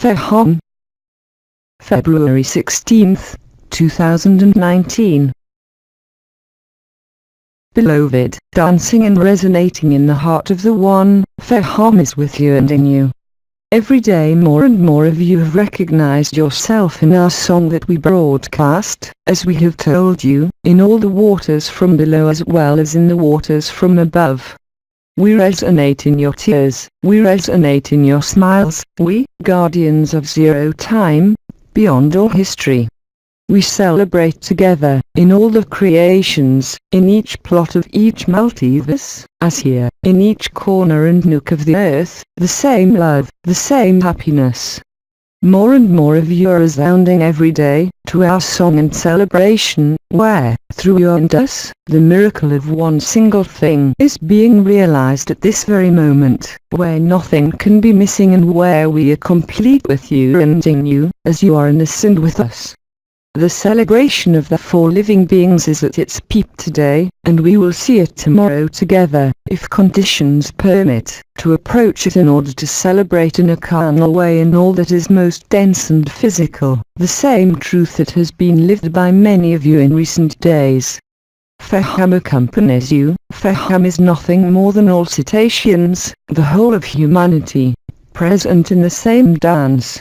PHAHAME. February 16, 2019. Beloved, dancing and resonating in the heart of the One, PHAHAME is with you and in you. Every day more and more of you have recognized yourself in our song that we broadcast, as we have told you, in all the waters from below as well as in the waters from above. We resonate in your tears, we resonate in your smiles, we, guardians of zero time, beyond all history. We celebrate together, in all the creations, in each plot of each multiverse, as here, in each corner and nook of the earth, the same love, the same happiness. More and more of you are resounding every day, to our song and celebration, where, through you and us, the miracle of one single thing is being realized at this very moment, where nothing can be missing and where we are complete with you and in you, as you are in us and with us. The celebration of the four living beings is at its peak today, and we will see it tomorrow together, if conditions permit, to approach it in order to celebrate in a carnal way in all that is most dense and physical, the same truth that has been lived by many of you in recent days. PHAHAME accompanies you. PHAHAME is nothing more than all cetaceans, the whole of humanity, present in the same dance.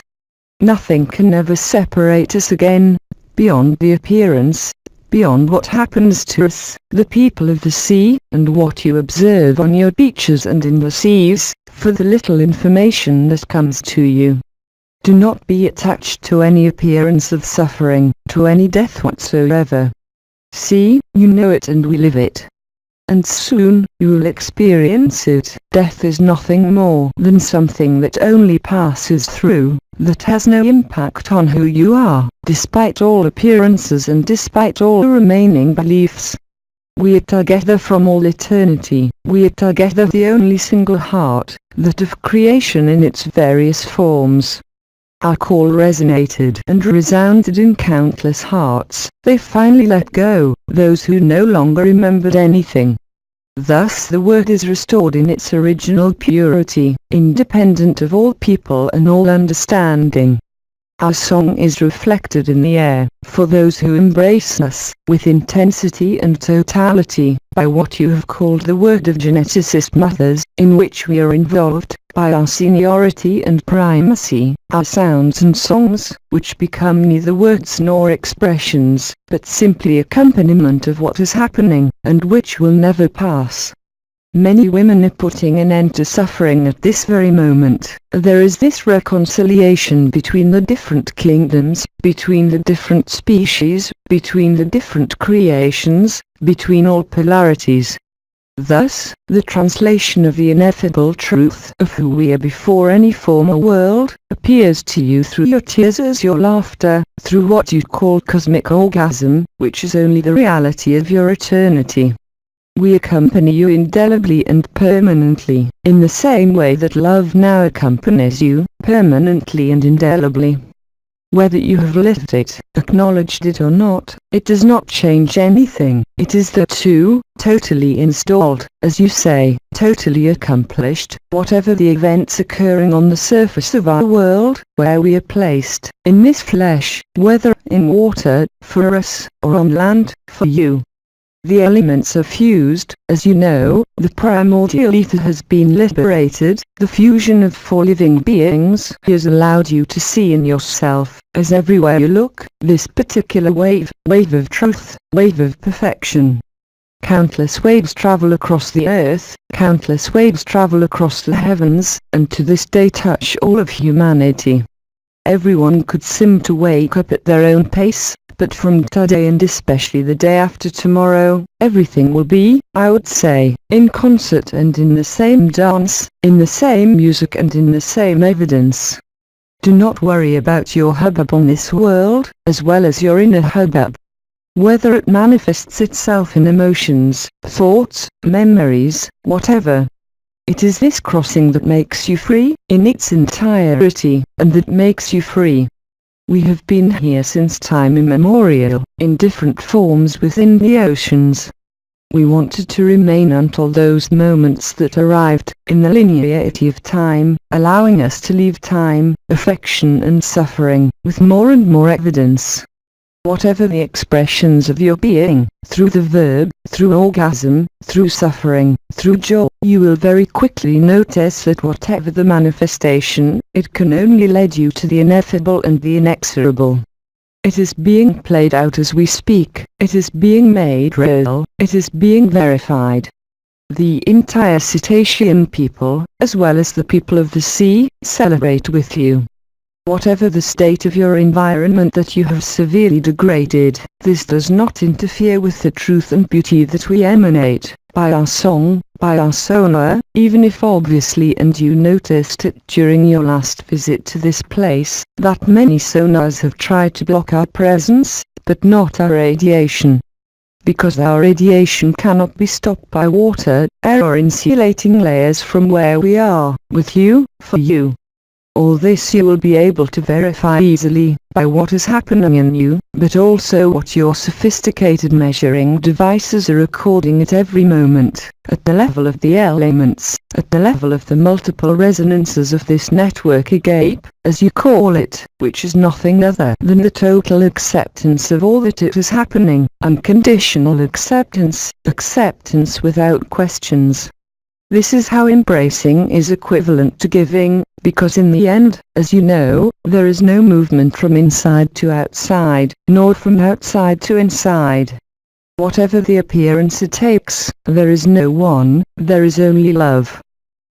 Nothing can ever separate us again, beyond the appearance, beyond what happens to us, the people of the sea, and what you observe on your beaches and in the seas, for the little information that comes to you. Do not be attached to any appearance of suffering, to any death whatsoever. See, you know it and we live it. And soon, you will experience it. Death is nothing more than something that only passes through, that has no impact on who you are, despite all appearances and despite all remaining beliefs. We are together from all eternity, we are together the only single heart, that of creation in its various forms. Our call resonated and resounded in countless hearts. They finally let go, those who no longer remembered anything. Thus the word is restored in its original purity, independent of all people and all understanding. Our song is reflected in the air, for those who embrace us, with intensity and totality, by what you have called the word of geneticist mothers, in which we are involved, by our seniority and primacy, our sounds and songs, which become neither words nor expressions, but simply accompaniment of what is happening, and which will never pass. Many women are putting an end to suffering at this very moment. There is this reconciliation between the different kingdoms, between the different species, between the different creations, between all polarities. Thus, the translation of the ineffable truth of who we are before any former world, appears to you through your tears as your laughter, through what you call cosmic orgasm, which is only the reality of your eternity. We accompany you indelibly and permanently, in the same way that love now accompanies you, permanently and indelibly. Whether you have lived it, acknowledged it or not, it does not change anything. It is the two, totally installed, as you say, totally accomplished, whatever the events occurring on the surface of our world, where we are placed, in this flesh, whether in water, for us, or on land, for you. The elements are fused, as you know, the primordial ether has been liberated, the fusion of four living beings has allowed you to see in yourself, as everywhere you look, this particular wave of truth, wave of perfection. Countless waves travel across the earth, countless waves travel across the heavens, and to this day touch all of humanity. Everyone could seem to wake up at their own pace, but from today and especially the day after tomorrow, everything will be, I would say, in concert and in the same dance, in the same music and in the same evidence. Do not worry about your hubbub on this world, as well as your inner hubbub. Whether it manifests itself in emotions, thoughts, memories, whatever. It is this crossing that makes you free, in its entirety, and that makes you free. We have been here since time immemorial, in different forms within the oceans. We wanted to remain until those moments that arrived, in the linearity of time, allowing us to leave time, affection and suffering, with more and more evidence. Whatever the expressions of your being, through the verb, through orgasm, through suffering, through joy, you will very quickly notice that whatever the manifestation, it can only lead you to the ineffable and the inexorable. It is being played out as we speak, it is being made real, it is being verified. The entire cetacean people, as well as the people of the sea, celebrate with you. Whatever the state of your environment that you have severely degraded, this does not interfere with the truth and beauty that we emanate, by our song, by our sonar, even if obviously and you noticed it during your last visit to this place, that many sonars have tried to block our presence, but not our radiation. Because our radiation cannot be stopped by water, air or insulating layers from where we are, with you, for you. All this you will be able to verify easily, by what is happening in you, but also what your sophisticated measuring devices are recording at every moment, at the level of the elements, at the level of the multiple resonances of this network agape, as you call it, which is nothing other than the total acceptance of all that it is happening, unconditional acceptance, acceptance without questions. This is how embracing is equivalent to giving, because in the end, as you know, there is no movement from inside to outside, nor from outside to inside. Whatever the appearance it takes, there is no one, there is only love.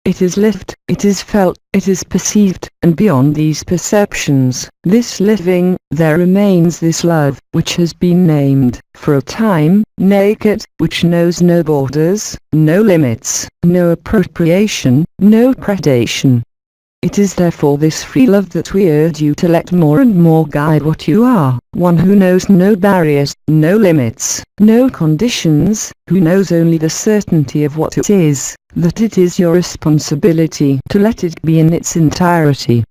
It is lived, it is felt, it is perceived, and beyond these perceptions, this living, there remains this love, which has been named, for a time, naked, which knows no borders, no limits, no appropriation, no predation. It is therefore this free love that we urge you to let more and more guide what you are, one who knows no barriers, no limits, no conditions, who knows only the certainty of what it is, that it is your responsibility to let it be in its entirety.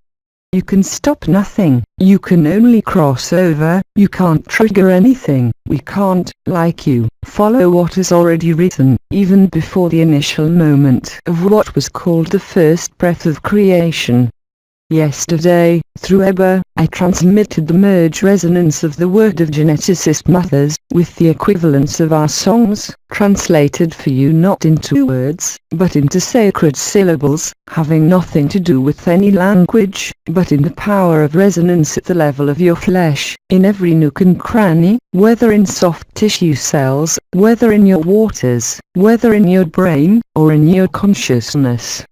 You can stop nothing, you can only cross over, you can't trigger anything, we can't, like you, follow what is already written, even before the initial moment of what was called the first breath of creation. Yesterday, through Eba, I transmitted the merge resonance of the word of geneticist mothers, with the equivalence of our songs, translated for you not into words, but into sacred syllables, having nothing to do with any language, but in the power of resonance at the level of your flesh, in every nook and cranny, whether in soft tissue cells, whether in your waters, whether in your brain, or in your consciousness.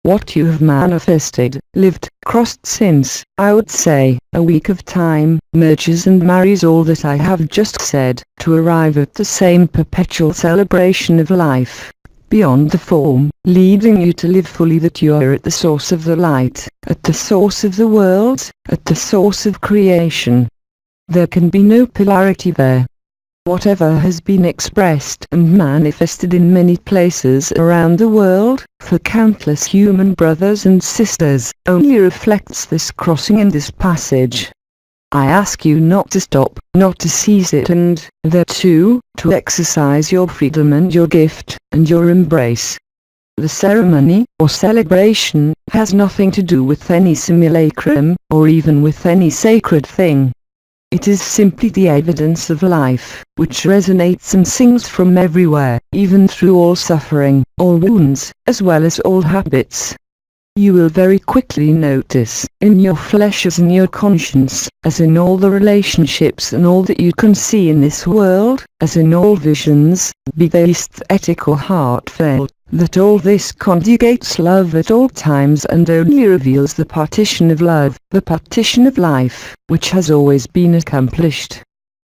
What you have manifested, lived, crossed since, I would say, a week of time, merges and marries all that I have just said, to arrive at the same perpetual celebration of life, beyond the form, leading you to live fully that you are at the source of the light, at the source of the world, at the source of creation. There can be no polarity there. Whatever has been expressed and manifested in many places around the world, for countless human brothers and sisters, only reflects this crossing and this passage. I ask you not to stop, not to seize it and, there too, to exercise your freedom and your gift, and your embrace. The ceremony, or celebration, has nothing to do with any simulacrum, or even with any sacred thing. It is simply the evidence of life, which resonates and sings from everywhere, even through all suffering, all wounds, as well as all habits. You will very quickly notice, in your flesh as in your conscience, as in all the relationships and all that you can see in this world, as in all visions, be they aesthetic or heartfelt, that all this conjugates love at all times and only reveals the partition of love, the partition of life, which has always been accomplished.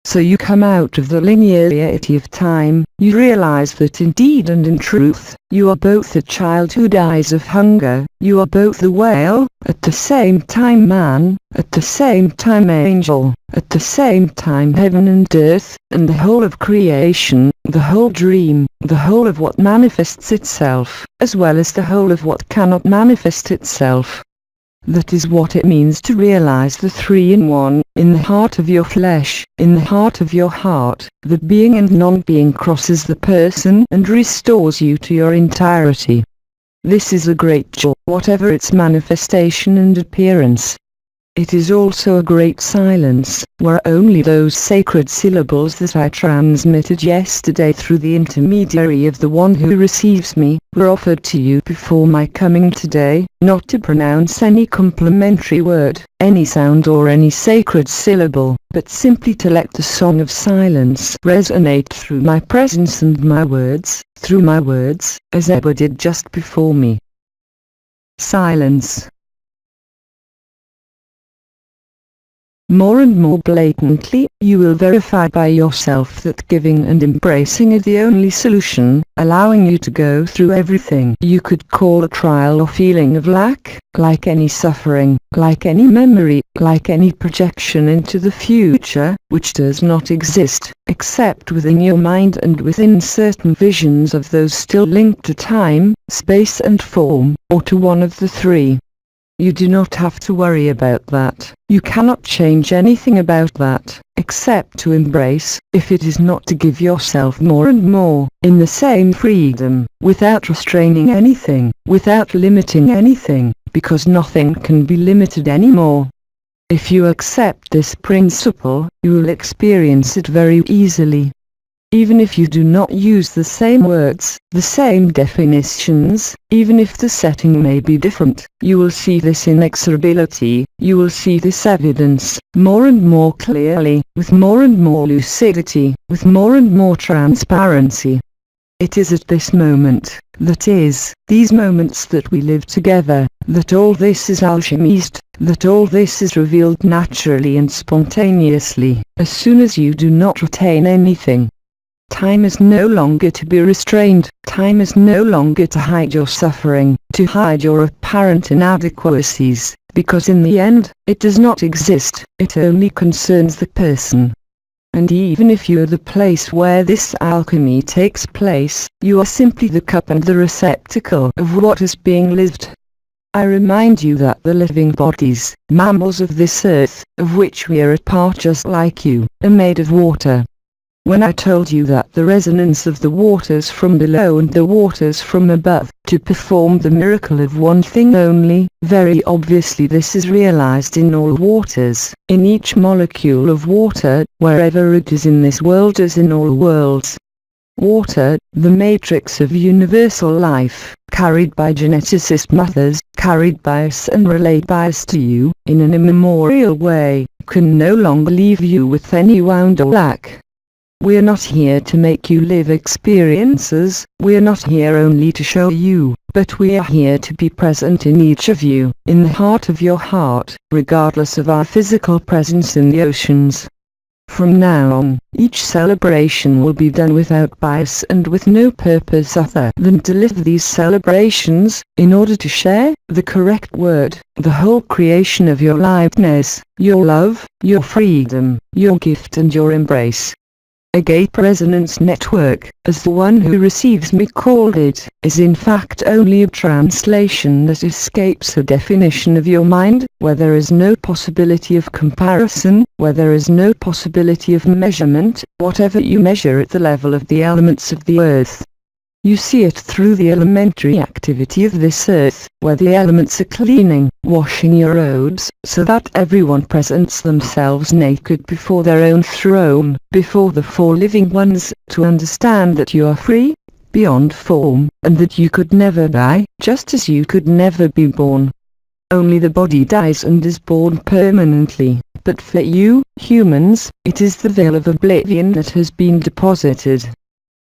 So you come out of the linearity of time, you realize that indeed and in truth, you are both a child who dies of hunger, you are both the whale, at the same time man, at the same time angel, at the same time heaven and earth, and the whole of creation, the whole dream, the whole of what manifests itself, as well as the whole of what cannot manifest itself. That is what it means to realize the three in one, in the heart of your flesh, in the heart of your heart. The being and non-being crosses the person and restores you to your entirety. This is a great joy, whatever its manifestation and appearance. It is also a great silence, where only those sacred syllables that I transmitted yesterday through the intermediary of the one who receives me, were offered to you before my coming today, not to pronounce any complimentary word, any sound or any sacred syllable, but simply to let the song of silence resonate through my presence and my words, as Eber did just before me. Silence. More and more blatantly, you will verify by yourself that giving and embracing is the only solution, allowing you to go through everything you could call a trial or feeling of lack, like any suffering, like any memory, like any projection into the future, which does not exist, except within your mind and within certain visions of those still linked to time, space and form, or to one of the three. You do not have to worry about that. You cannot change anything about that, except to embrace, if it is not to give yourself more and more, in the same freedom, without restraining anything, without limiting anything, because nothing can be limited anymore. If you accept this principle, you will experience it very easily. Even if you do not use the same words, the same definitions, even if the setting may be different, you will see this inexorability, you will see this evidence, more and more clearly, with more and more lucidity, with more and more transparency. It is at this moment, that is, these moments that we live together, that all this is alchemized, that all this is revealed naturally and spontaneously, as soon as you do not retain anything. Time is no longer to be restrained, time is no longer to hide your suffering, to hide your apparent inadequacies, because in the end, it does not exist, it only concerns the person. And even if you are the place where this alchemy takes place, you are simply the cup and the receptacle of what is being lived. I remind you that the living bodies, mammals of this earth, of which we are a part just like you, are made of water. When I told you that the resonance of the waters from below and the waters from above, to perform the miracle of one thing only, very obviously this is realized in all waters, in each molecule of water, wherever it is in this world as in all worlds. Water, the matrix of universal life, carried by geneticist mothers, carried by us and relayed by us to you, in an immemorial way, can no longer leave you with any wound or lack. We are not here to make you live experiences, we are not here only to show you, but we are here to be present in each of you, in the heart of your heart, regardless of our physical presence in the oceans. From now on, each celebration will be done without bias and with no purpose other than to live these celebrations, in order to share, the correct word, the whole creation of your liveness, your love, your freedom, your gift and your embrace. Agape Resonance Network, as the one who receives me called it, is in fact only a translation that escapes a definition of your mind, where there is no possibility of comparison, where there is no possibility of measurement, whatever you measure at the level of the elements of the earth. You see it through the elementary activity of this earth, where the elements are cleaning, washing your robes, so that everyone presents themselves naked before their own throne, before the four living ones, to understand that you are free, beyond form, and that you could never die, just as you could never be born. Only the body dies and is born permanently, but for you, humans, it is the veil of oblivion that has been deposited.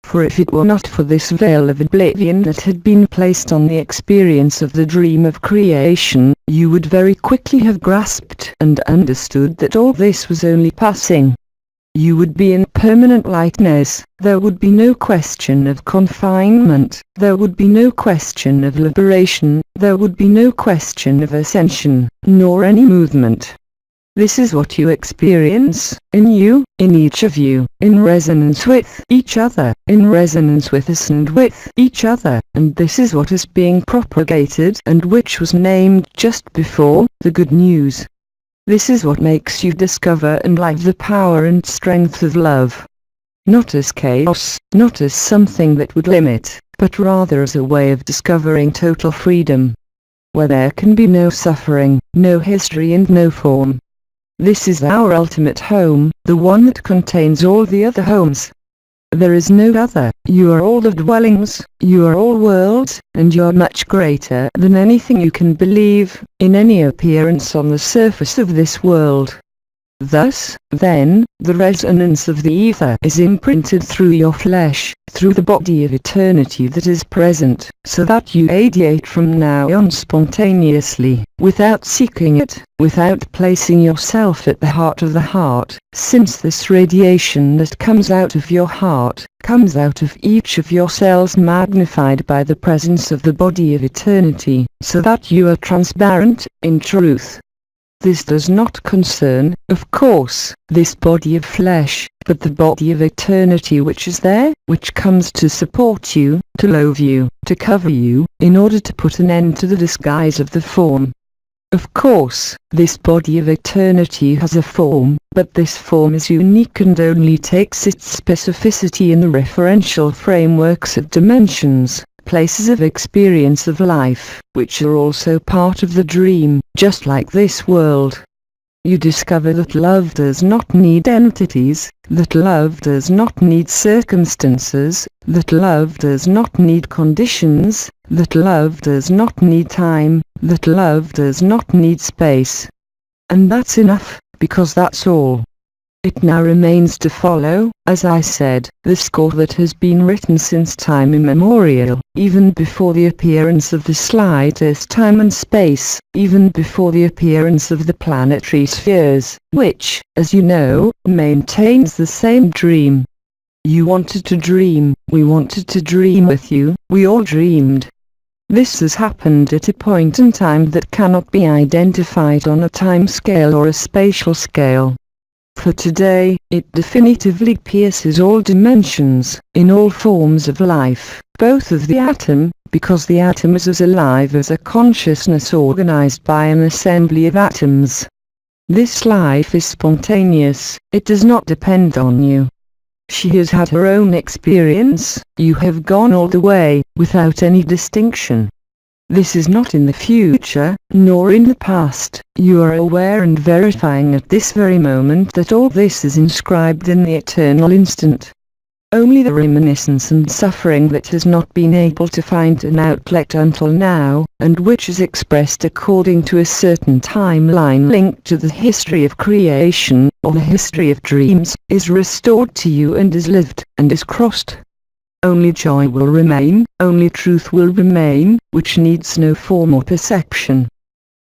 For if it were not for this veil of oblivion that had been placed on the experience of the dream of creation, you would very quickly have grasped and understood that all this was only passing. You would be in permanent lightness, there would be no question of confinement, there would be no question of liberation, there would be no question of ascension, nor any movement. This is what you experience, in you, in each of you, in resonance with each other, in resonance with us and with each other, and this is what is being propagated and which was named just before, the good news. This is what makes you discover and live the power and strength of love. Not as chaos, not as something that would limit, but rather as a way of discovering total freedom, where there can be no suffering, no history and no form. This is our ultimate home, the one that contains all the other homes. There is no other. You are all the dwellings, you are all worlds, and you are much greater than anything you can believe, in any appearance on the surface of this world. Thus, then, the resonance of the ether is imprinted through your flesh, through the body of eternity that is present, so that you radiate from now on spontaneously, without seeking it, without placing yourself at the heart of the heart, since this radiation that comes out of your heart, comes out of each of your cells magnified by the presence of the body of eternity, so that you are transparent, in truth. This does not concern, of course, this body of flesh, but the body of eternity which is there, which comes to support you, to love you, to cover you, in order to put an end to the disguise of the form. Of course, this body of eternity has a form, but this form is unique and only takes its specificity in the referential frameworks of dimensions, places of experience of life, which are also part of the dream, just like this world. You discover that love does not need entities, that love does not need circumstances, that love does not need conditions, that love does not need time, that love does not need space. And that's enough, because that's all. It now remains to follow, as I said, the score that has been written since time immemorial, even before the appearance of the slightest time and space, even before the appearance of the planetary spheres, which, as you know, maintains the same dream. You wanted to dream, we wanted to dream with you, we all dreamed. This has happened at a point in time that cannot be identified on a time scale or a spatial scale. For today, it definitively pierces all dimensions, in all forms of life, both of the atom, because the atom is as alive as a consciousness organized by an assembly of atoms. This life is spontaneous, it does not depend on you. She has had her own experience, you have gone all the way, without any distinction. This is not in the future, nor in the past. You are aware and verifying at this very moment that all this is inscribed in the eternal instant. Only the reminiscence and suffering that has not been able to find an outlet until now, and which is expressed according to a certain timeline linked to the history of creation, or the history of dreams, is restored to you and is lived, and is crossed. Only joy will remain, only truth will remain, which needs no form or perception.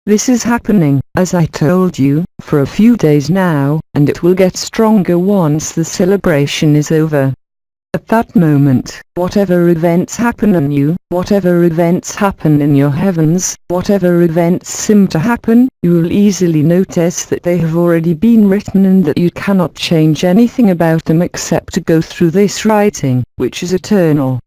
This is happening, as I told you, for a few days now, and it will get stronger once the celebration is over. At that moment, whatever events happen in you, whatever events happen in your heavens, whatever events seem to happen, you will easily notice that they have already been written and that you cannot change anything about them except to go through this writing, which is eternal.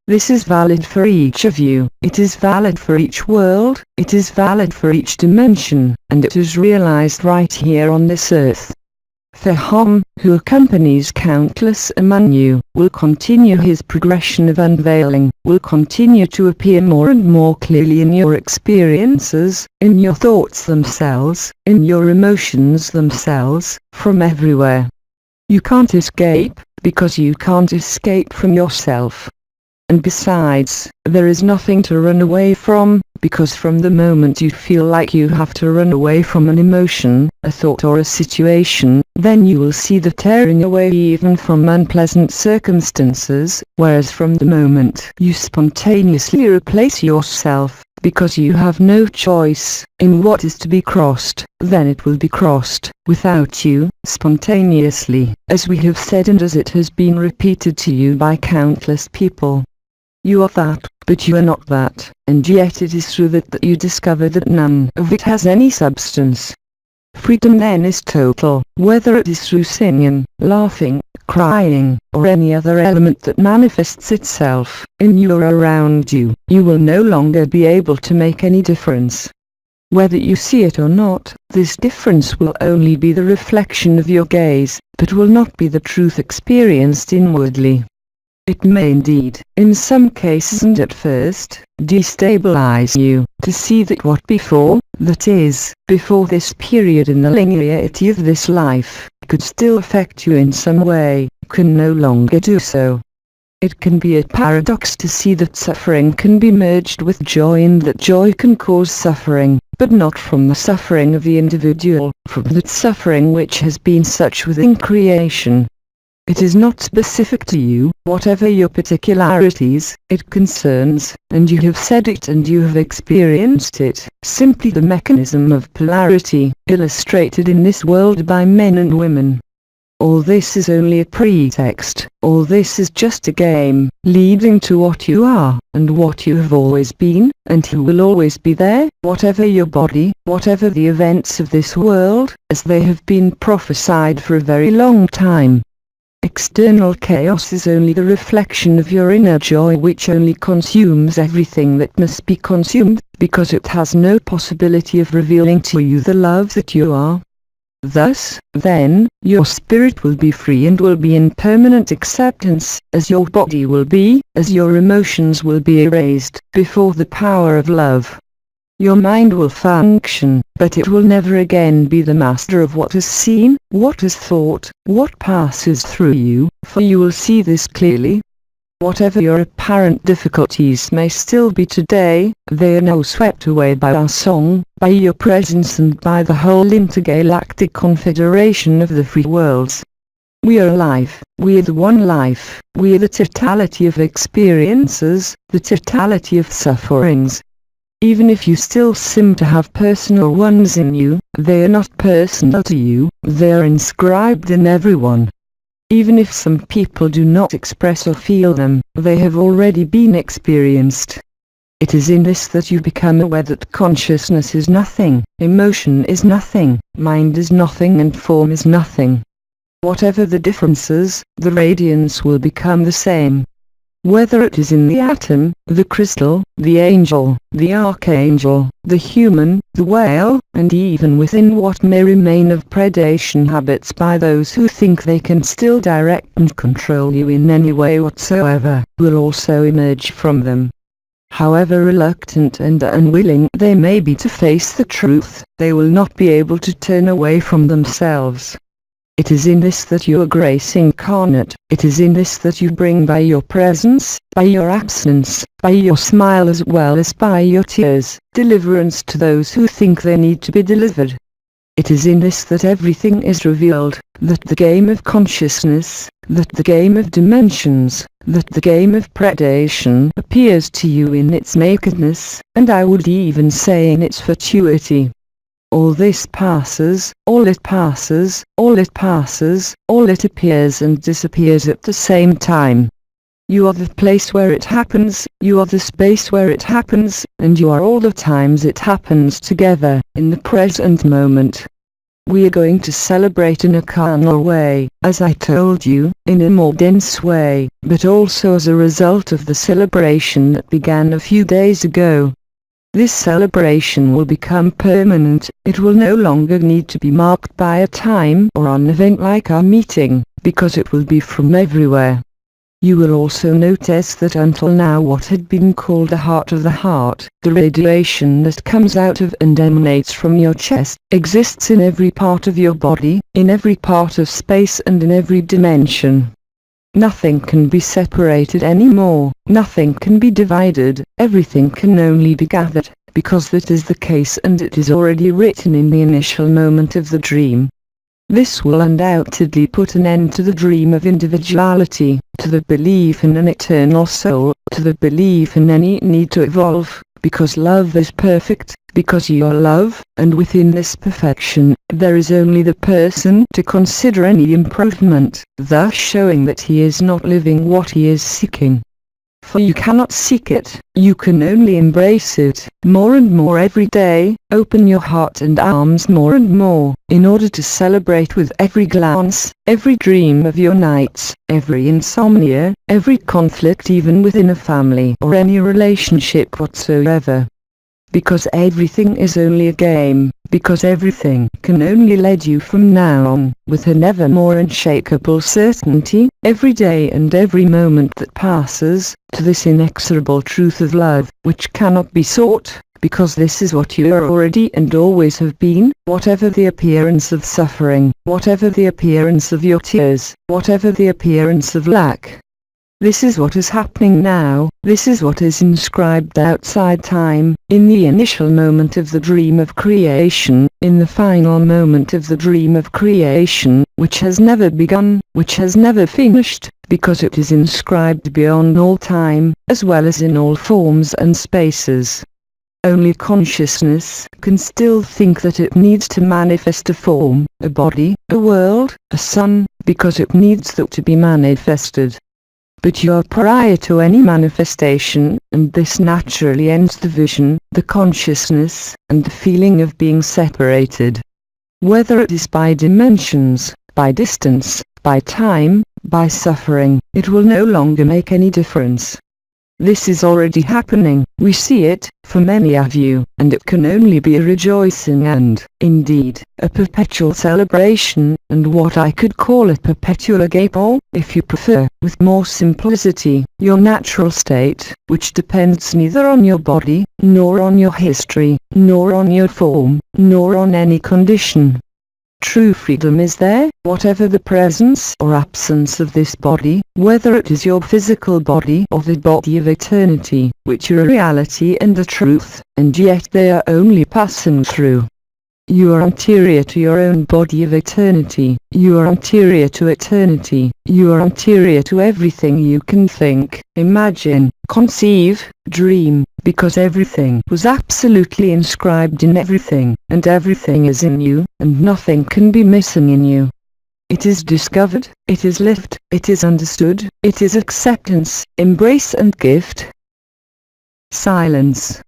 This is valid for each of you, it is valid for each world, it is valid for each dimension, and it is realized right here on this earth. PHAHAME, who accompanies countless among you, will continue his progression of unveiling, will continue to appear more and more clearly in your experiences, in your thoughts themselves, in your emotions themselves, from everywhere. You can't escape, because you can't escape from yourself. And besides, there is nothing to run away from, because from the moment you feel like you have to run away from an emotion, a thought or a situation, then you will see the tearing away even from unpleasant circumstances, whereas from the moment you spontaneously replace yourself, because you have no choice, in what is to be crossed, then it will be crossed, without you, spontaneously, as we have said and as it has been repeated to you by countless people. You are that, but you are not that, and yet it is through that you discover that none of it has any substance. Freedom then is total, whether it is through singing, laughing, crying, or any other element that manifests itself in you or around you. You will no longer be able to make any difference. Whether you see it or not, this difference will only be the reflection of your gaze, but will not be the truth experienced inwardly. It may indeed, in some cases and at first, destabilize you, to see that what before, that is, before this period in the linearity of this life, could still affect you in some way, can no longer do so. It can be a paradox to see that suffering can be merged with joy and that joy can cause suffering, but not from the suffering of the individual, from that suffering which has been such within creation. It is not specific to you, whatever your particularities, it concerns, and you have said it and you have experienced it, simply the mechanism of polarity, illustrated in this world by men and women. All this is only a pretext, all this is just a game, leading to what you are, and what you have always been, and who will always be there, whatever your body, whatever the events of this world, as they have been prophesied for a very long time. External chaos is only the reflection of your inner joy, which only consumes everything that must be consumed, because it has no possibility of revealing to you the love that you are. Thus, then, your spirit will be free and will be in permanent acceptance, as your body will be, as your emotions will be erased, before the power of love. Your mind will function, but it will never again be the master of what is seen, what is thought, what passes through you, for you will see this clearly. Whatever your apparent difficulties may still be today, they are now swept away by our song, by your presence and by the whole intergalactic confederation of the free worlds. We are alive, we are the one life, we are the totality of experiences, the totality of sufferings. Even if you still seem to have personal ones in you, they are not personal to you, they are inscribed in everyone. Even if some people do not express or feel them, they have already been experienced. It is in this that you become aware that consciousness is nothing, emotion is nothing, mind is nothing and form is nothing. Whatever the differences, the radiance will become the same. Whether it is in the atom, the crystal, the angel, the archangel, the human, the whale, and even within what may remain of predation habits by those who think they can still direct and control you in any way whatsoever, will also emerge from them. However reluctant and unwilling they may be to face the truth, they will not be able to turn away from themselves. It is in this that you are grace incarnate, it is in this that you bring by your presence, by your absence, by your smile as well as by your tears, deliverance to those who think they need to be delivered. It is in this that everything is revealed, that the game of consciousness, that the game of dimensions, that the game of predation appears to you in its nakedness, and I would even say in its fatuity. All this passes, all it passes, all it passes, all it appears and disappears at the same time. You are the place where it happens, you are the space where it happens, and you are all the times it happens together, in the present moment. We are going to celebrate in a carnal way, as I told you, in a more dense way, but also as a result of the celebration that began a few days ago. This celebration will become permanent, it will no longer need to be marked by a time or an event like our meeting, because it will be from everywhere. You will also notice that until now what had been called the heart of the heart, the radiation that comes out of and emanates from your chest, exists in every part of your body, in every part of space and in every dimension. Nothing can be separated anymore, nothing can be divided, everything can only be gathered, because that is the case and it is already written in the initial moment of the dream. This will undoubtedly put an end to the dream of individuality, to the belief in an eternal soul, to the belief in any need to evolve, because love is perfect, because you are love, and within this perfection, there is only the person to consider any improvement, thus showing that he is not living what he is seeking. for you cannot seek it, you can only embrace it, more and more every day. Open your heart and arms more and more, in order to celebrate with every glance, every dream of your nights, every insomnia, every conflict even within a family or any relationship whatsoever. Because everything is only a game, because everything can only lead you from now on, with an ever more unshakable certainty, every day and every moment that passes, to this inexorable truth of love, which cannot be sought, because this is what you are already and always have been, whatever the appearance of suffering, whatever the appearance of your tears, whatever the appearance of lack. This is what is happening now, this is what is inscribed outside time, in the initial moment of the dream of creation, in the final moment of the dream of creation, which has never begun, which has never finished, because it is inscribed beyond all time, as well as in all forms and spaces. Only consciousness can still think that it needs to manifest a form, a body, a world, a sun, because it needs that to be manifested. But you are prior to any manifestation, and this naturally ends the vision, the consciousness, and the feeling of being separated. Whether it is by dimensions, by distance, by time, by suffering, it will no longer make any difference. This is already happening, we see it, for many of you, and it can only be a rejoicing and, indeed, a perpetual celebration, and what I could call a perpetual agape or, if you prefer, with more simplicity, your natural state, which depends neither on your body, nor on your history, nor on your form, nor on any condition. True freedom is there, whatever the presence or absence of this body, whether it is your physical body or the body of eternity, which are a reality and a truth, and yet they are only passing through. You are anterior to your own body of eternity, you are anterior to eternity, you are anterior to everything you can think, imagine, conceive, dream, because everything was absolutely inscribed in everything, and everything is in you, and nothing can be missing in you. It is discovered, it is lived, it is understood, it is acceptance, embrace and gift. Silence.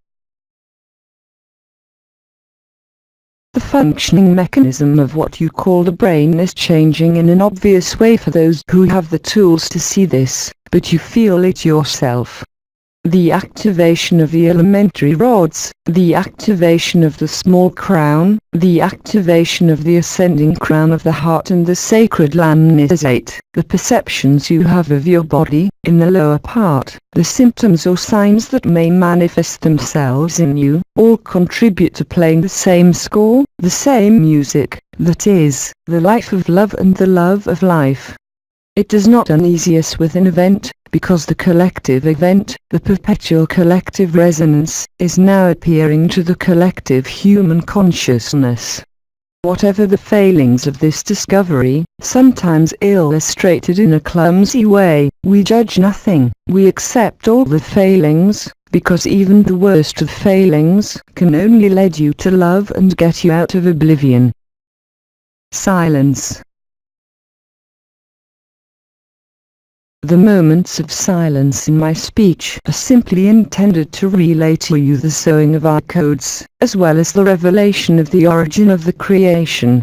The functioning mechanism of what you call the brain is changing in an obvious way for those who have the tools to see this, but you feel it yourself. The activation of the elementary rods, the activation of the small crown, the activation of the ascending crown of the heart and the sacred lamnicate, the perceptions you have of your body, in the lower part, the symptoms or signs that may manifest themselves in you, all contribute to playing the same score, the same music, that is, the life of love and the love of life. It does not unease us with an event, because the collective event, the perpetual collective resonance, is now appearing to the collective human consciousness. Whatever the failings of this discovery, sometimes illustrated in a clumsy way, we judge nothing, we accept all the failings, because even the worst of failings can only lead you to love and get you out of oblivion. Silence. The moments of silence in my speech are simply intended to relay to you the sowing of our codes, as well as the revelation of the origin of the creation.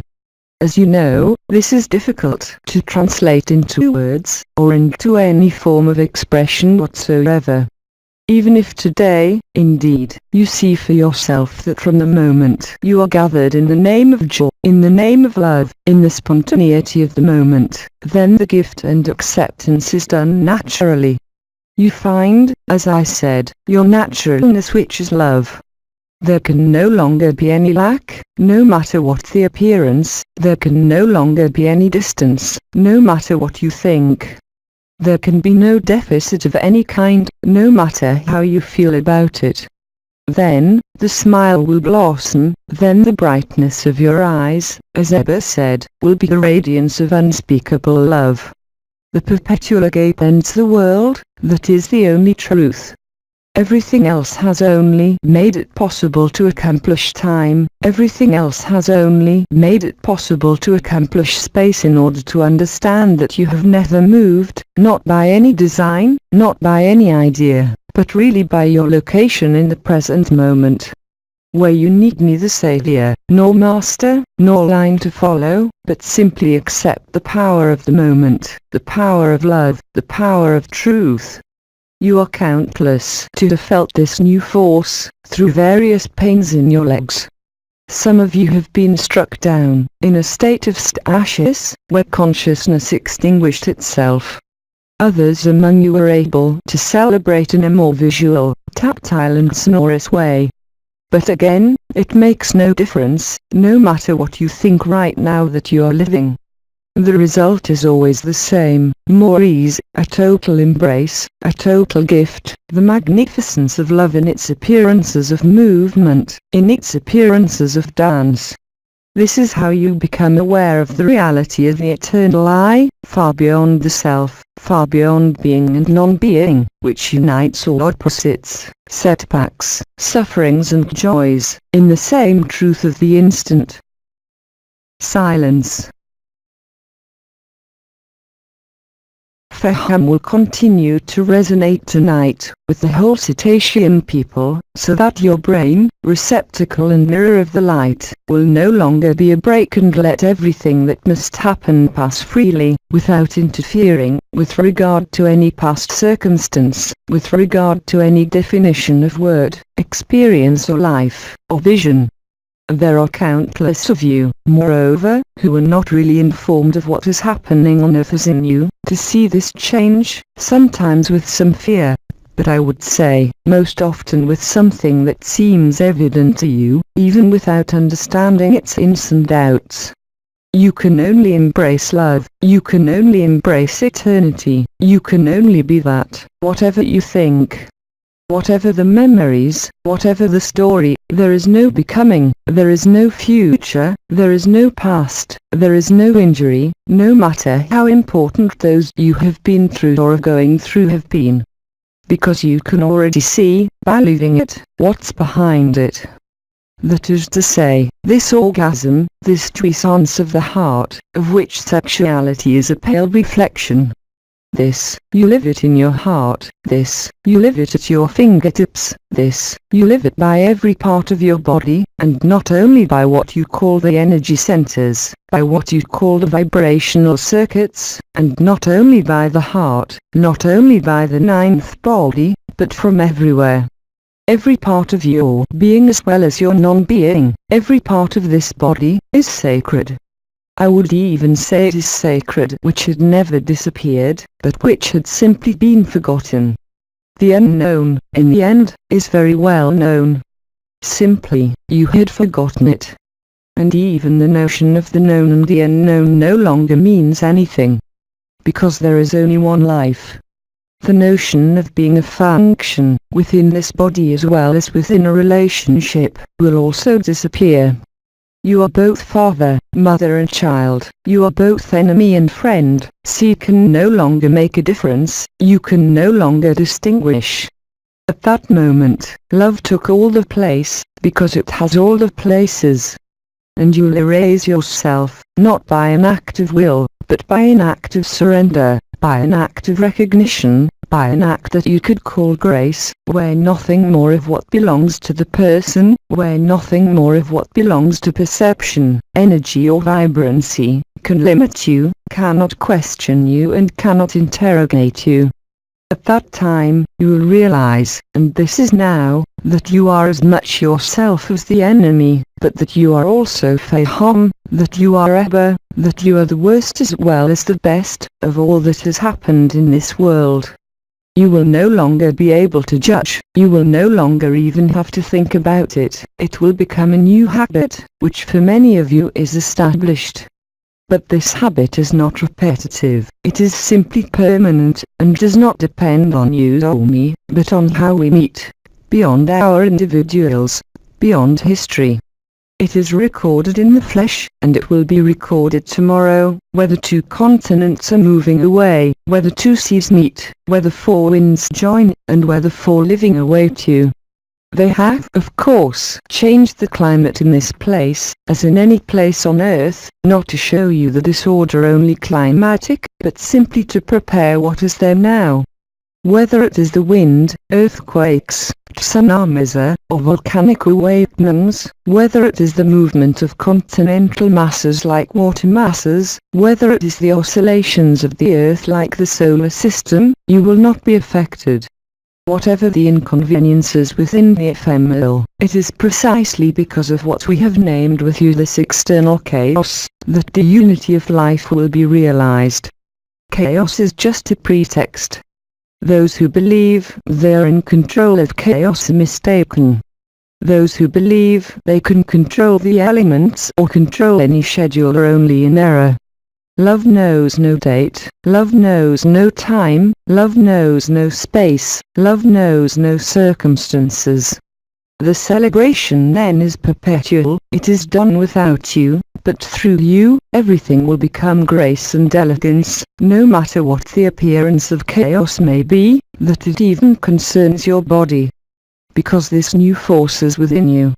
As you know, this is difficult to translate into words, or into any form of expression whatsoever. Even if today, indeed, you see for yourself that from the moment you are gathered in the name of joy, in the name of love, in the spontaneity of the moment, then the gift and acceptance is done naturally. You find, as I said, your naturalness, which is love. There can no longer be any lack, no matter what the appearance, there can no longer be any distance, no matter what you think. There can be no deficit of any kind, no matter how you feel about it. Then, the smile will blossom, then the brightness of your eyes, as Ebba said, will be the radiance of unspeakable love. The perpetual agape ends the world, that is the only truth. Everything else has only made it possible to accomplish time. Everything else has only made it possible to accomplish space in order to understand that you have never moved, not by any design, not by any idea, but really by your location in the present moment, where you need neither savior, nor master, nor line to follow, but simply accept the power of the moment, the power of love, the power of truth. You are countless to have felt this new force, through various pains in your legs. Some of you have been struck down, in a state of stasis, where consciousness extinguished itself. Others among you were able to celebrate in a more visual, tactile and sonorous way. But again, it makes no difference, no matter what you think right now that you are living. The result is always the same: more ease, a total embrace, a total gift, the magnificence of love in its appearances of movement, in its appearances of dance. This is how you become aware of the reality of the eternal I, far beyond the self, far beyond being and non-being, which unites all opposites, setbacks, sufferings and joys, in the same truth of the instant. Silence. PHAHAME will continue to resonate tonight with the whole cetacean people, so that your brain, receptacle and mirror of the light, will no longer be a break and let everything that must happen pass freely, without interfering, with regard to any past circumstance, with regard to any definition of word, experience or life, or vision. There are countless of you, moreover, who are not really informed of what is happening on earth as in you, to see this change, sometimes with some fear, but I would say, most often with something that seems evident to you, even without understanding its ins and outs. You can only embrace love, you can only embrace eternity, you can only be that, whatever you think. Whatever the memories, whatever the story, there is no becoming, there is no future, there is no past, there is no injury, no matter how important those you have been through or are going through have been. Because you can already see, by living it, what's behind it. That is to say, this orgasm, this jouissance of the heart, of which sexuality is a pale reflection. This, you live it in your heart, this, you live it at your fingertips, this, you live it by every part of your body, and not only by what you call the energy centers, by what you call the vibrational circuits, and not only by the heart, not only by the ninth body, but from everywhere. Every part of your being as well as your non-being, every part of this body, is sacred. I would even say it is sacred, which had never disappeared, but which had simply been forgotten. The unknown, in the end, is very well known. Simply, you had forgotten it. And even the notion of the known and the unknown no longer means anything. Because there is only one life. The notion of being a function, within this body as well as within a relationship, will also disappear. You are both father, mother and child, you are both enemy and friend, so you can no longer make a difference, you can no longer distinguish. At that moment, love took all the place, because it has all the places. And you'll erase yourself, not by an act of will, but by an act of surrender, by an act of recognition, by an act that you could call grace, where nothing more of what belongs to the person, where nothing more of what belongs to perception, energy or vibrancy, can limit you, cannot question you and cannot interrogate you. At that time, you will realize, and this is now, that you are as much yourself as the enemy, but that you are also PHAHAME, that you are Eba, that you are the worst as well as the best, of all that has happened in this world. You will no longer be able to judge, you will no longer even have to think about it, it will become a new habit, which for many of you is established. But this habit is not repetitive, it is simply permanent, and does not depend on you or me, but on how we meet, beyond our individuals, beyond history. It is recorded in the flesh, and it will be recorded tomorrow, whether two continents are moving away, whether two seas meet, whether four winds join, and whether four living await you. They have, of course, changed the climate in this place, as in any place on earth, not to show you the disorder only climatic, but simply to prepare what is there now. Whether it is the wind, earthquakes, tsunamis, or volcanic awakenings, whether it is the movement of continental masses like water masses, whether it is the oscillations of the earth like the solar system, you will not be affected. Whatever the inconveniences within the ephemeral, it is precisely because of what we have named with you this external chaos, that the unity of life will be realized. Chaos is just a pretext. Those who believe they are in control of chaos are mistaken. Those who believe they can control the elements or control any schedule are only in error. Love knows no date, love knows no time, love knows no space, love knows no circumstances. The celebration then is perpetual, it is done without you, but through you, everything will become grace and elegance, no matter what the appearance of chaos may be, that it even concerns your body. Because this new force is within you.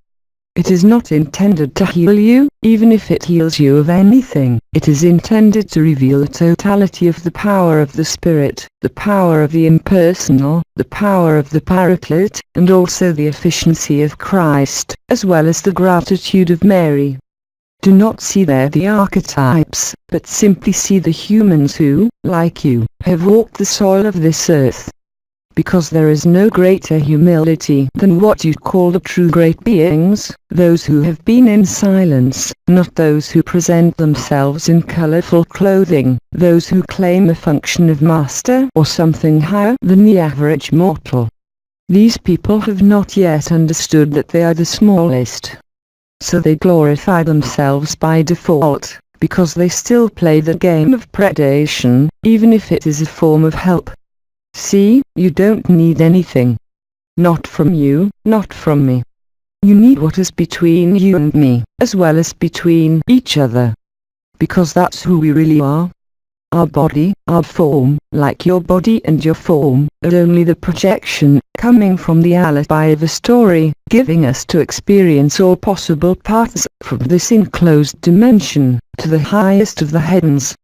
It is not intended to heal you, even if it heals you of anything. It is intended to reveal the totality of the power of the Spirit, the power of the impersonal, the power of the Paraclete, and also the efficiency of Christ, as well as the gratitude of Mary. Do not see there the archetypes, but simply see the humans who, like you, have walked the soil of this earth. Because there is no greater humility than what you call the true great beings, those who have been in silence, not those who present themselves in colorful clothing, those who claim a function of master or something higher than the average mortal. These people have not yet understood that they are the smallest. So they glorify themselves by default, because they still play the game of predation, even if it is a form of help. See, you don't need anything. Not from you, not from me. You need what is between you and me, as well as between each other. Because that's who we really are. Our body, our form, like your body and your form, are only the projection, coming from the alibi of a story, giving us to experience all possible paths, from this enclosed dimension, to the highest of the heavens.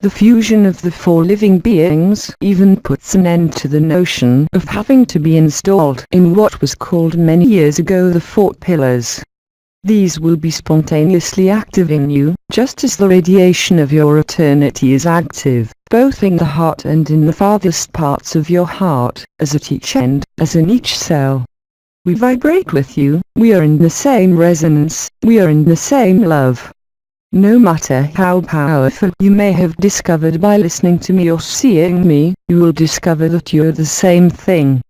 The fusion of the four living beings even puts an end to the notion of having to be installed in what was called many years ago the four pillars. These will be spontaneously active in you, just as the radiation of your eternity is active, both in the heart and in the farthest parts of your heart, as at each end, as in each cell. We vibrate with you, we are in the same resonance, we are in the same love. No matter how powerful you may have discovered by listening to me or seeing me, you will discover that you are the same thing.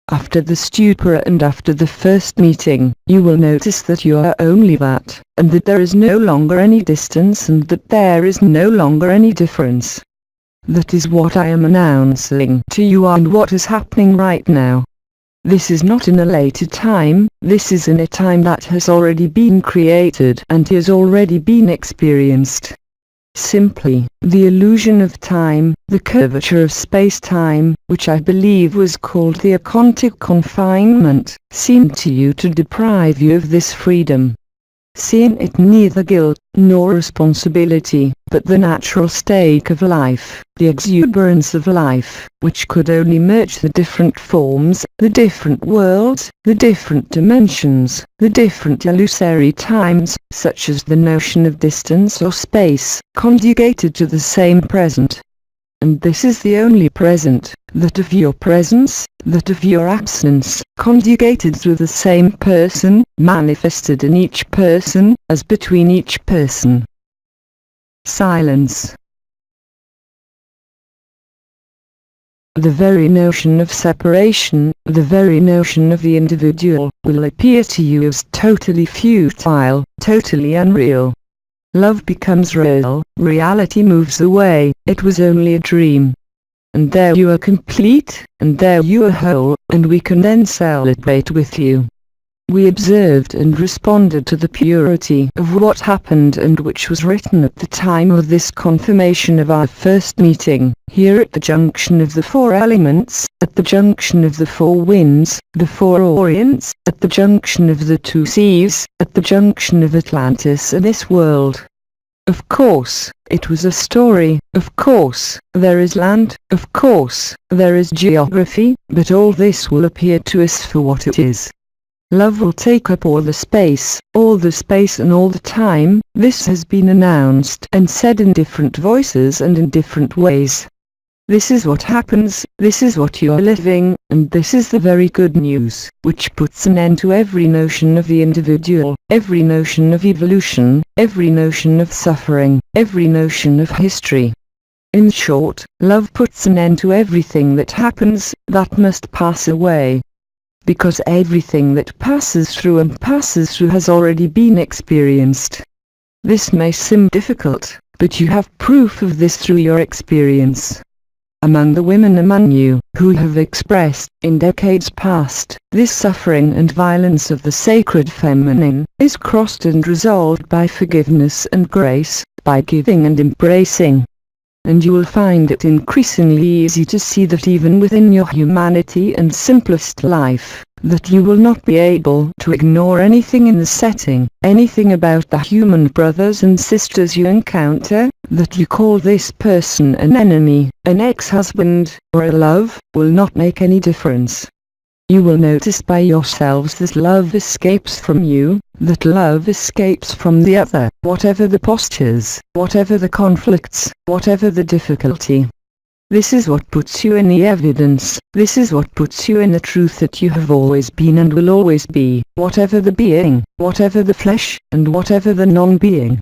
After the stupor and after the first meeting, you will notice that you are only that, and that there is no longer any distance and that there is no longer any difference. That is what I am announcing to you and what is happening right now. This is not in a later time, this is in a time that has already been created and has already been experienced. Simply, the illusion of time, the curvature of space-time, which I believe was called the acontic confinement, seemed to you to deprive you of this freedom. Seeing it neither guilt, nor responsibility, but the natural state of life, the exuberance of life, which could only merge the different forms, the different worlds, the different dimensions, the different illusory times, such as the notion of distance or space, conjugated to the same present. And this is the only present, that of your presence, that of your absence, conjugated through the same person, manifested in each person, as between each person. Silence. The very notion of separation, the very notion of the individual, will appear to you as totally futile, totally unreal. Love becomes real, reality moves away, it was only a dream. And there you are complete, and there you are whole, and we can then celebrate with you. we observed and responded to the purity of what happened and which was written at the time of this confirmation of our first meeting, here at the junction of the four elements, at the junction of the four winds, the four Orients, at the junction of the two seas, at the junction of Atlantis and this world. Of course, it was a story, of course, there is land, of course, there is geography, but all this will appear to us for what it is. Love will take up all the space and all the time. This has been announced and said in different voices and in different ways. This is what happens, this is what you are living, and this is the very good news, which puts an end to every notion of the individual, every notion of evolution, every notion of suffering, every notion of history. In short, love puts an end to everything that happens, that must pass away. Because everything that passes through has already been experienced. This may seem difficult, but you have proof of this through your experience. Among the women among you, who have expressed, in decades past, this suffering and violence of the sacred feminine, is crossed and resolved by forgiveness and grace, by giving and embracing. And you will find it increasingly easy to see that even within your humanity and simplest life, that you will not be able to ignore anything in the setting, anything about the human brothers and sisters you encounter, that you call this person an enemy, an ex-husband, or a love, will not make any difference. You will notice by yourselves that love escapes from you, that love escapes from the other, whatever the postures, whatever the conflicts, whatever the difficulty. This is what puts you in the evidence, this is what puts you in the truth that you have always been and will always be, whatever the being, whatever the flesh, and whatever the non-being.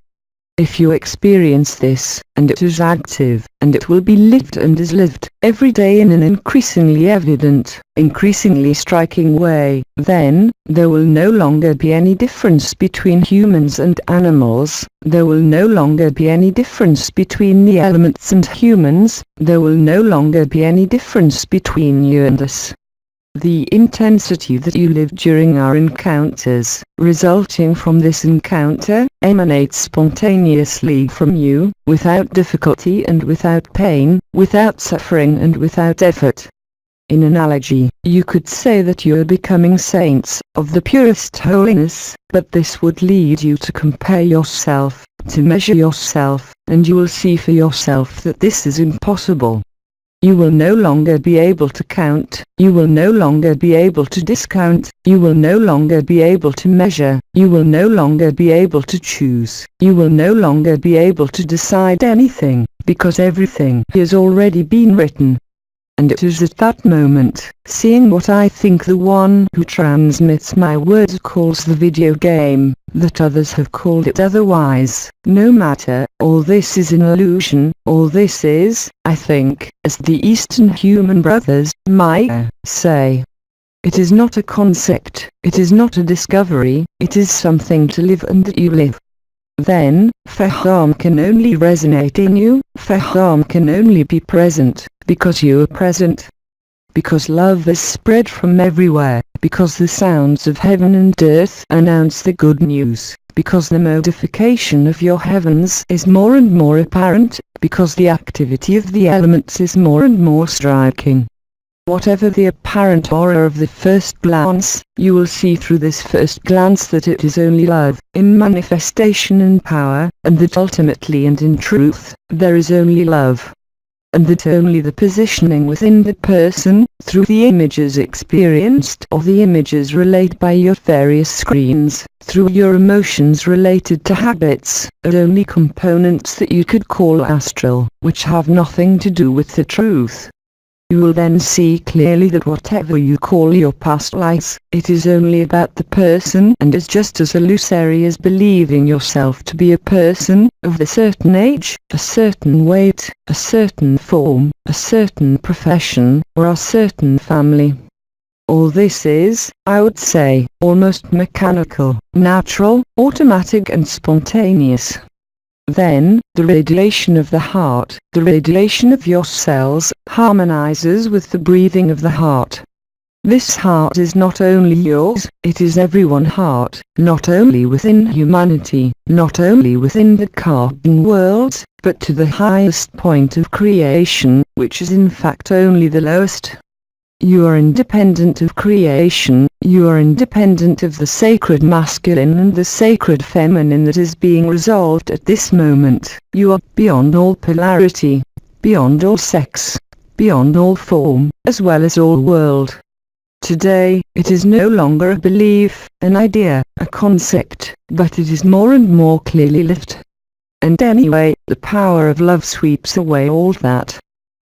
If you experience this, and it is active, and it will be lived and is lived, every day in an increasingly evident, increasingly striking way, then, there will no longer be any difference between humans and animals, there will no longer be any difference between the elements and humans, there will no longer be any difference between you and us. The intensity that you live during our encounters, resulting from this encounter, emanates spontaneously from you, without difficulty and without pain, without suffering and without effort. In analogy, you could say that you are becoming saints, of the purest holiness, but this would lead you to compare yourself, to measure yourself, and you will see for yourself that this is impossible. You will no longer be able to count, you will no longer be able to discount, you will no longer be able to measure, you will no longer be able to choose, you will no longer be able to decide anything, because everything has already been written. And it is at that moment, seeing what I think the one who transmits my words calls the video game, that others have called it otherwise. No matter, all this is an illusion, all this is, I think, as the Eastern human brothers, Maya, say. It is not a concept, it is not a discovery, it is something to live and that you live. Then, PHAHAME can only resonate in you, PHAHAME can only be present, because you are present. Because love is spread from everywhere, because the sounds of heaven and earth announce the good news, because the modification of your heavens is more and more apparent, because the activity of the elements is more and more striking. Whatever the apparent aura of the first glance, you will see through this first glance that it is only love, in manifestation and power, and that ultimately and in truth, there is only love. And that only the positioning within the person, through the images experienced or the images relayed by your various screens, through your emotions related to habits, are only components that you could call astral, which have nothing to do with the truth. You will then see clearly that whatever you call your past lives, it is only about the person and is just as illusory as believing yourself to be a person, of a certain age, a certain weight, a certain form, a certain profession, or a certain family. All this is, I would say, almost mechanical, natural, automatic and spontaneous. Then, the radiation of the heart, the radiation of your cells, harmonizes with the breathing of the heart. This heart is not only yours, it is everyone's heart, not only within humanity, not only within the carbon world, but to the highest point of creation, which is in fact only the lowest. You are independent of creation, you are independent of the sacred masculine and the sacred feminine that is being resolved at this moment. You are beyond all polarity, beyond all sex, beyond all form, as well as all world. Today, it is no longer a belief, an idea, a concept, but it is more and more clearly lived. And anyway, the power of love sweeps away all that.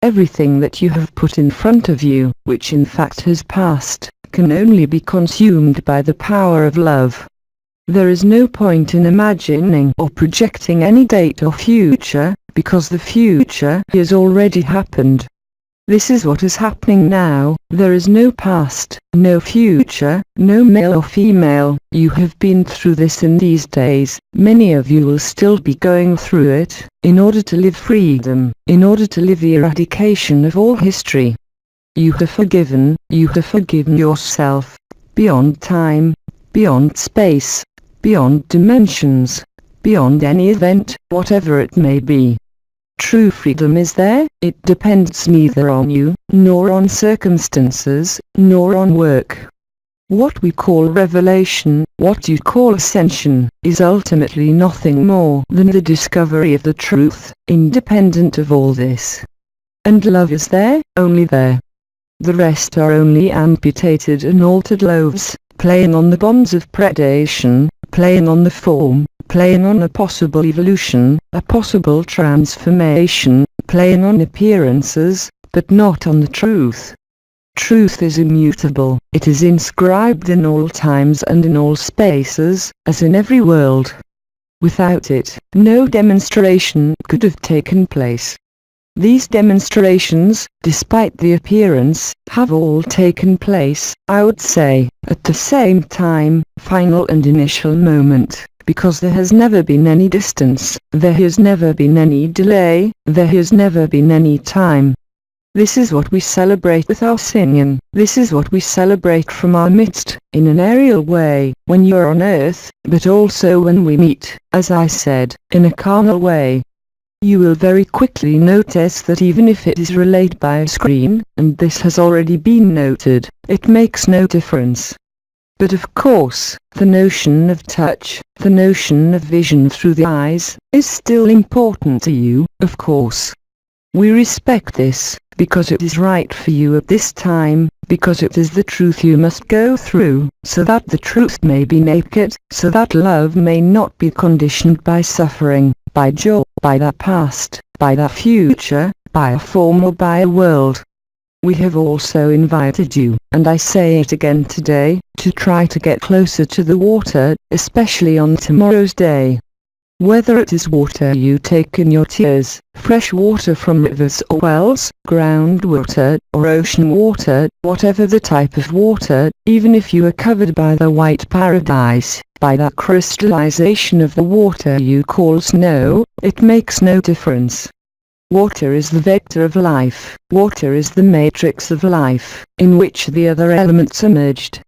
Everything that you have put in front of you, which in fact has passed, can only be consumed by the power of love. There is no point in imagining or projecting any date or future, because the future has already happened. This is what is happening now. There is no past, no future, no male or female. You have been through this in these days. Many of you will still be going through it, in order to live freedom, in order to live the eradication of all history. You have forgiven yourself, beyond time, beyond space, beyond dimensions, beyond any event, whatever it may be. True freedom is there. It depends neither on you, nor on circumstances, nor on work. What we call revelation, what you call ascension, is ultimately nothing more than the discovery of the truth, independent of all this. And love is there, only there. The rest are only amputated and altered loaves, playing on the bombs of predation, playing on the form, playing on a possible evolution, a possible transformation, playing on appearances, but not on the truth. Truth is immutable, it is inscribed in all times and in all spaces, as in every world. Without it, no demonstration could have taken place. These demonstrations, despite the appearance, have all taken place, I would say, at the same time, final and initial moment. Because there has never been any distance, there has never been any delay, there has never been any time. This is what we celebrate with our singing, this is what we celebrate from our midst, in an aerial way, when you are on earth, but also when we meet, as I said, in a carnal way. You will very quickly notice that even if it is relayed by a screen, and this has already been noted, it makes no difference. But of course, the notion of touch, the notion of vision through the eyes, is still important to you, of course. We respect this, because it is right for you at this time, because it is the truth you must go through, so that the truth may be naked, so that love may not be conditioned by suffering, by joy, by that past, by that future, by a form or by a world. We have also invited you, and I say it again today, to try to get closer to the water, especially on tomorrow's day. Whether it is water you take in your tears, fresh water from rivers or wells, groundwater, or ocean water, whatever the type of water, even if you are covered by the white paradise, by that crystallization of the water you call snow, it makes no difference. Water is the vector of life, water is the matrix of life, in which the other elements are merged.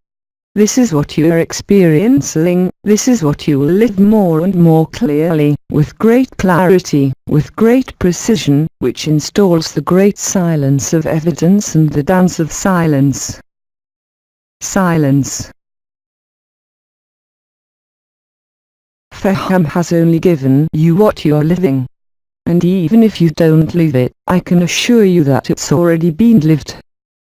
This is what you are experiencing, this is what you will live more and more clearly, with great clarity, with great precision, which installs the great silence of evidence and the dance of silence. Silence. PHAHAME has only given you what you are living. And even if you don't live it, I can assure you that it's already been lived.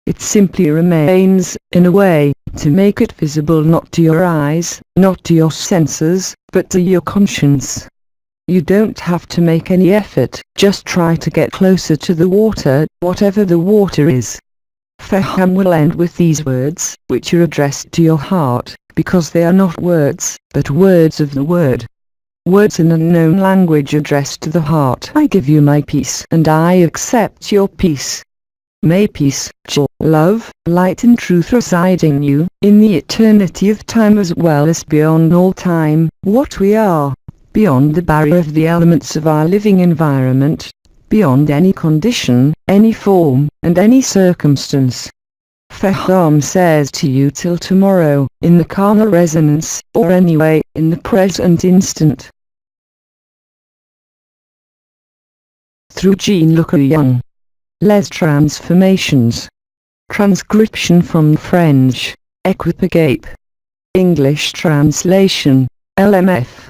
It simply remains, in a way, to make it visible not to your eyes, not to your senses, but to your conscience. You don't have to make any effort, just try to get closer to the water, whatever the water is. PHAHAME will end with these words, which are addressed to your heart, because they are not words, but words of the Word. Words in an unknown language addressed to the heart. I give you my peace, and I accept your peace. May peace, joy, love, light and truth reside in you, in the eternity of time as well as beyond all time, what we are, beyond the barrier of the elements of our living environment, beyond any condition, any form, and any circumstance. PHAHAME says to you till tomorrow, in the carnal resonance, or anyway, in the present instant. Through Jean-Luc Ayoun. Les Transformations. Transcription from French. Equipo Ágape. English translation. LMF.